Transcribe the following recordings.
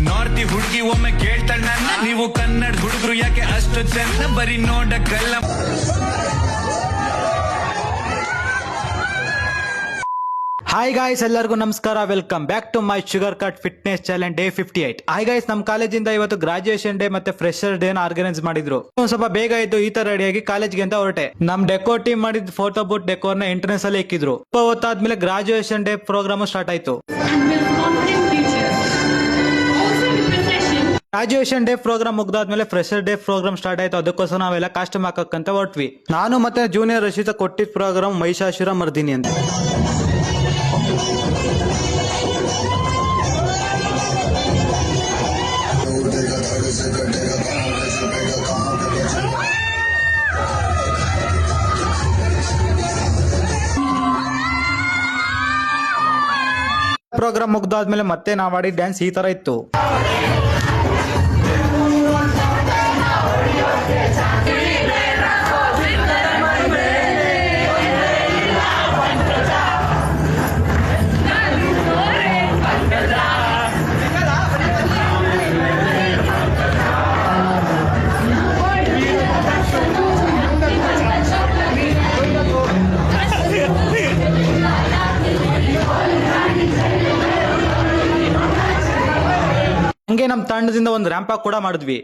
ನಾರ್ತಿ ಹುಡುಗಿ ಒಮ್ಮೆ ಕೇಳ್ತಾಳ ನನ್ನ, ನೀವು ಕನ್ನಡ ಹುಡುಗರು ಯಾಕೆ ಅಷ್ಟು ಚೆನ್ನ ಬರೀ ನೋಡಕ್ಕಲ್ಲ. ಹಾಯ್ ಗಾಯ್ಸ್, ಎಲ್ಲರಿಗೂ ನಮಸ್ಕಾರ. Welcome back to my sugar cut fitness challenge day 58. ಹಾಯ್ ಗಾಯ್ಸ್, ನಮ್ಮ ಕಾಲೇಜಿಂದ ಇವತ್ತು ಗ್ರಾಜುಯೇಷನ್ ಡೇ ಮತ್ತೆ ಫ್ರೆಶರ್ ಡೇ ಆರ್ಗನೈಸ್ ಮಾಡಿದ್ರು. ಸ್ವಲ್ಪ ಬೇಗ ಇದ್ದು ಈ ತರ ರೆಡಿಯಾಗಿ ಕಾಲೇಜ್ಗೆ ಅಂತ ಹೊರಟೆ. ನಮ್ ಡೆಕೋ ಟೀಮ್ ಮಾಡಿದ ಫೋಟೋ ಬೂತ್ ಡೆಕೋರ್ ನ ಎಂಟ್ರೆನ್ಸ್ ಅಲ್ಲಿ ಇಕ್ಕಿದ್ರು. ಹೊತ್ತಾದ್ಮೇಲೆ ಗ್ರಾಜುಯೇಷನ್ ಡೇ ಪ್ರೋಗ್ರಾಮ್ ಸ್ಟಾರ್ಟ್ ಆಯ್ತು. ಗ್ರಾಜುಯೇಷನ್ ಡೇ ಪ್ರೋಗ್ರಾಮ್ ಮುಗ್ದಾದ್ಮೇಲೆ ಫ್ರೆಶರ್ ಡೇ ಪ್ರೋಗ್ರಾಮ್ ಸ್ಟಾರ್ಟ್ ಆಯ್ತು. ಅದಕ್ಕೋಸ್ಕರ ನಾವೆಲ್ಲ ಕಾಸ್ಟ್ಯೂಮ್ ಹಾಕಕ್ಕಂತ ಹೊರಟ್ವಿ. ನಾನು ಮತ್ತೆ ಜೂನಿಯರ್ ರಶೀದ ಕೊಟ್ಟಿದ್ದ ಪ್ರೋಗ್ರಾಮ್ ಮಹಿಷಾಸುರ ಮರ್ದಿನಿ ಅಂತ. ಪ್ರೋಗ್ರಾಮ್ ಮುಗ್ದಾದ್ಮೇಲೆ ಮತ್ತೆ ನಾವು ಆಡಿ ಡ್ಯಾನ್ಸ್ ಈ ತರ ಇತ್ತು. ಹಂಗೆ ನಮ್ ತಂಡದಿಂದ ಒಂದು ರ್ಯಾಂಪ್ ಕೂಡ ಮಾಡಿದ್ವಿ.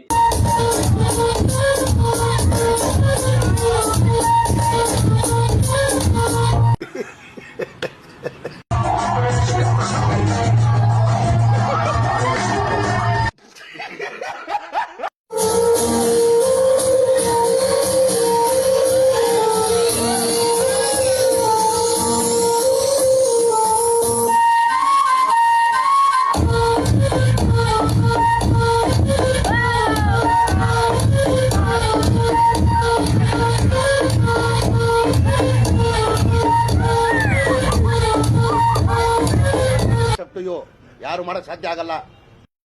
ಯಾರು ಮಾಡಕ್ ಸಾಧ್ಯ ಆಗಲ್ಲ.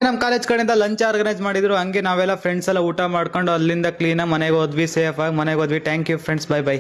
ನಮ್ ಕಾಲೇಜ್ ಕಡೆಯಿಂದ ಲಂಚ್ ಆರ್ಗನೈಸ್ ಮಾಡಿದ್ರು. ಹಂಗೆ ನಾವೆಲ್ಲ ಫ್ರೆಂಡ್ಸ್ ಎಲ್ಲ ಊಟ ಮಾಡ್ಕೊಂಡು ಅಲ್ಲಿಂದ ಕ್ಲೀನ್ ಆಗಿ ಮನೆಗೆ ಹೋದ್ವಿ. ಸೇಫ್ ಆಗಿ ಮನೆಗೆ ಹೋದ್ವಿ. Thank you friends, bye by.